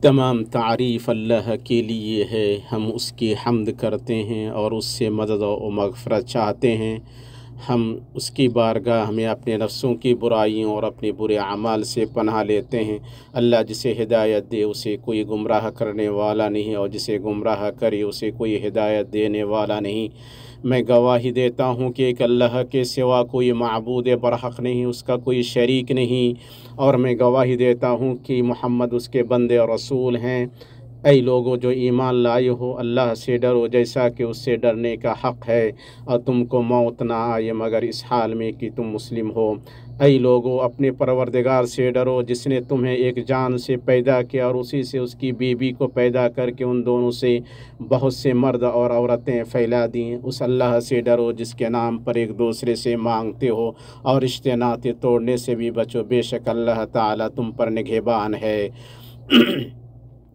تمام تعریف اللہ کے لیے ہے، ہم اس کی حمد کرتے ہیں اور اس سے مدد و مغفرت چاہتے ہیں۔ ہم اس کی بارگاہ میں اپنے نفسوں کی برائیوں اور اپنے برے اعمال سے پناہ لیتے ہیں۔ اللہ جسے ہدایت دے اسے کوئی گمراہ کرنے والا نہیں، اور جسے گمراہ کرے اسے کوئی ہدایت دینے والا نہیں۔ میں گواہی دیتا ہوں کہ ایک اللہ کے سوا کوئی معبود برحق نہیں، اس کا کوئی شریک نہیں، اور میں گواہی دیتا ہوں کہ محمد اس کے بندے اور رسول ہیں۔ اے لوگو جو ایمان لائے ہو، اللہ سے ڈرو جیسا کہ اس سے ڈرنے کا حق ہے، اور تم کو موت نہ آئے مگر اس حال میں کہ تم مسلم ہو۔ اے لوگو اپنے پروردگار سے ڈرو جس نے تمہیں ایک جان سے پیدا کیا اور اسی سے اس کی بیوی کو پیدا کر کے ان دونوں سے بہت سے مرد اور عورتیں پھیلا دیں۔ اس اللہ سے ڈرو جس کے نام پر ایک دوسرے سے مانگتے ہو، اور رشتے ناطے توڑنے سے بھی بچو، بے شک اللہ تعالیٰ تم پر نگہبان ہے۔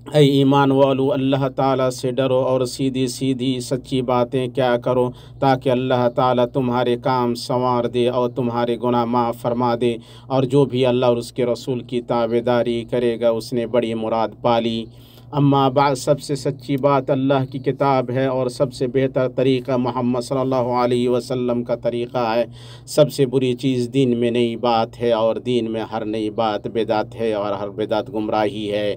اے ایمان والو اللہ تعالیٰ سے ڈرو اور سیدھی سیدھی سچی باتیں کیا کرو، تاکہ اللہ تعالیٰ تمہارے کام سنوار دے اور تمہارے گناہ معاف فرما دے، اور جو بھی اللہ اور اس کے رسول کی تابعداری کرے گا اس نے بڑی مراد پالی۔ اما بعد، سب سے سچی بات اللہ کی کتاب ہے، اور سب سے بہتر طریقہ محمد صلی اللہ علیہ وسلم کا طریقہ ہے۔ سب سے بری چیز دین میں نئی بات ہے، اور دین میں ہر نئی بات بدعت ہے، اور ہر بدعت گمراہی ہے۔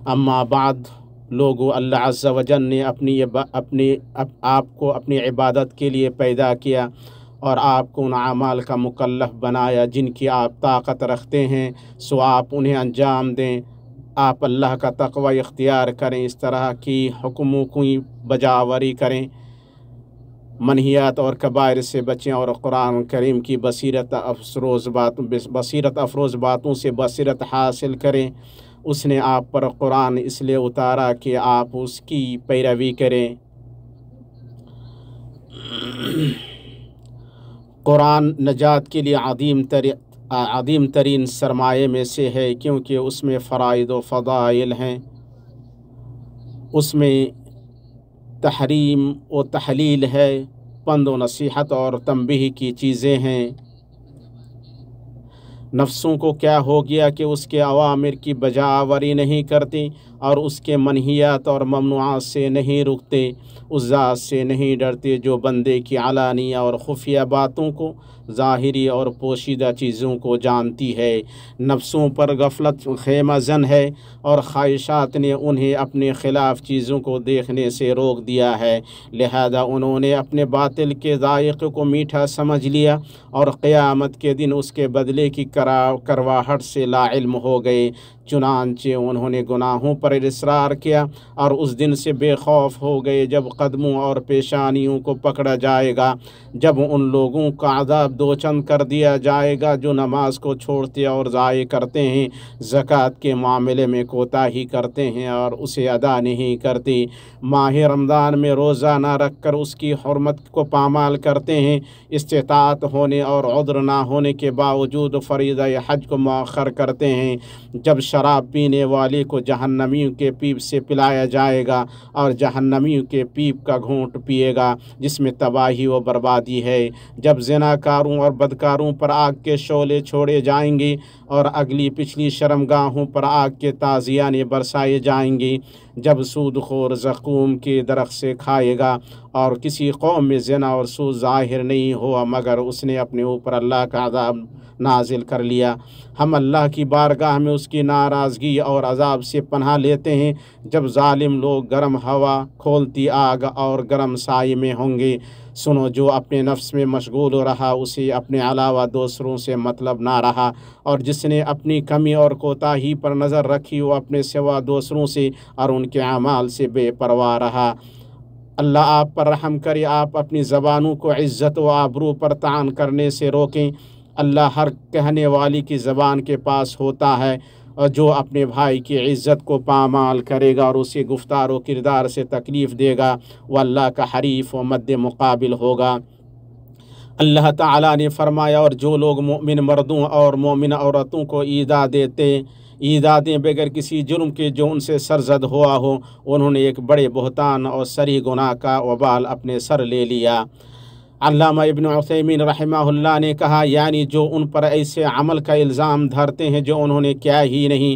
اما بعد، لوگو اللہ عز و جل نے آپ کو اپنی عبادت کے لیے پیدا کیا، اور آپ کو ان اعمال کا مکلف بنایا جن کی آپ طاقت رکھتے ہیں، سو آپ انہیں انجام دیں۔ آپ اللہ کا تقوی اختیار کریں، اس طرح کی حکموں کی بجاوری کریں، منہیات اور کبائر سے بچیں، اور قرآن کریم کی بصیرت افروز باتوں سے بصیرت حاصل کریں۔ اس نے آپ پر قرآن اس لیے اتارا کہ آپ اس کی پیروی کریں۔ قرآن نجات کے لیے عظیم ترین سرمایے میں سے ہے، کیونکہ اس میں فرائض و فضائل ہیں، اس میں تحریم و تحلیل ہے، پند و نصیحت اور تنبیہ کی چیزیں ہیں۔ نفسوں کو کیا ہو گیا کہ اس کے اوامر کی بجاوری نہیں کرتی، اور اس کے منہیات اور ممنوعات سے نہیں رکتے، اس ذات سے نہیں ڈرتے جو بندے کی علانیہ اور خفیہ باتوں کو، ظاہری اور پوشیدہ چیزوں کو جانتی ہے۔ نفسوں پر غفلت خیمہ زن ہے، اور خواہشات نے انہیں اپنے خلاف چیزوں کو دیکھنے سے روک دیا ہے، لہذا انہوں نے اپنے باطل کے ذائقے کو میٹھا سمجھ لیا، اور قیامت کے دن اس کے بدلے کی کرواہٹ سے لا علم ہو گئے۔ چنانچہ انہوں نے گناہوں پر اصرار کیا، اور اس دن سے بے خوف ہو گئے جب قدموں اور پیشانیوں کو پکڑا جائے گا، جب ان لوگوں کا عذاب دوچند کر دیا جائے گا جو نماز کو چھوڑتے اور ضائع کرتے ہیں، زکوٰۃ کے معاملے میں کوتاہی کرتے ہیں اور اسے ادا نہیں کرتے، ماہ رمضان میں روزہ نہ رکھ کر اس کی حرمت کو پامال کرتے ہیں، استطاعت ہونے اور عذر نہ ہونے کے باوجود فریضہ حج کو مؤخر کرتے ہیں، جب شراب پینے والے کو جہنمیوں کے پیپ سے پلایا جائے گا، اور جہنمیوں کے پیپ کا گھونٹ پیے گا جس میں تباہی و بربادی ہے، جب زناکاروں اور بدکاروں پر آگ کے شعلے چھوڑے جائیں گے، اور اگلی پچھلی شرمگاہوں پر آگ کے تازیانے برسائے جائیں گے، جب سود خور زقوم کے درخت سے کھائے گا، اور کسی قوم میں زنا اور سود ظاہر نہیں ہوا مگر اس نے اپنے اوپر اللہ کا عذاب نازل کر لیا۔ ہم اللہ کی بارگاہ میں اس کی ناراضگی اور عذاب سے پناہ لیتے ہیں جب ظالم لوگ گرم ہوا، کھولتی آگ اور گرم سائے میں ہوں گے۔ سنو، جو اپنے نفس میں مشغول رہا اسے اپنے علاوہ دوسروں سے مطلب نہ رہا، اور جس نے اپنی کمی اور کوتاہی پر نظر رکھی وہ اپنے سوا دوسروں سے اور ان کے اعمال سے بے پرواہ رہا۔ اللہ آپ پر رحم کرے، آپ اپنی زبانوں کو عزت و آبرو پر طعن کرنے سے روکیں۔ اللہ ہر کہنے والی کی زبان کے پاس ہوتا ہے، اور جو اپنے بھائی کی عزت کو پامال کرے گا اور اسے گفتار و کردار سے تکلیف دے گا وہ اللہ کا حریف و مد مقابل ہوگا۔ اللہ تعالیٰ نے فرمایا، اور جو لوگ مومن مردوں اور مومن عورتوں کو ایذا دیں بغیر کسی جرم کے جو ان سے سرزد ہوا ہو، انہوں نے ایک بڑے بہتان اور صریح گناہ کا وبال اپنے سر لے لیا۔ علامہ ابن عثیمین رحمہ اللہ نے کہا، یعنی جو ان پر ایسے عمل کا الزام دھرتے ہیں جو انہوں نے کیا ہی نہیں،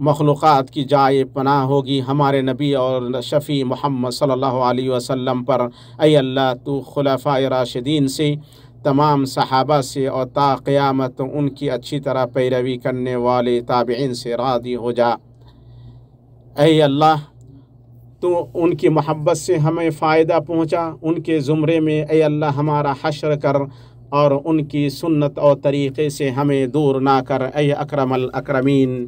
مخلوقات کی جائے پناہ ہوگی ہمارے نبی اور شفیع محمد صلی اللہ علیہ وسلم پر۔ اے اللہ تو خلفائے راشدین سے، تمام صحابہ سے اور تا قیامت ان کی اچھی طرح پیروی کرنے والے تابعین سے راضی ہو جا۔ اے اللہ تو ان کی محبت سے ہمیں فائدہ پہنچا، ان کے زمرے میں اے اللہ ہمارا حشر کر، اور ان کی سنت اور طریقے سے ہمیں دور نہ کر، اے اکرم الاکرمین۔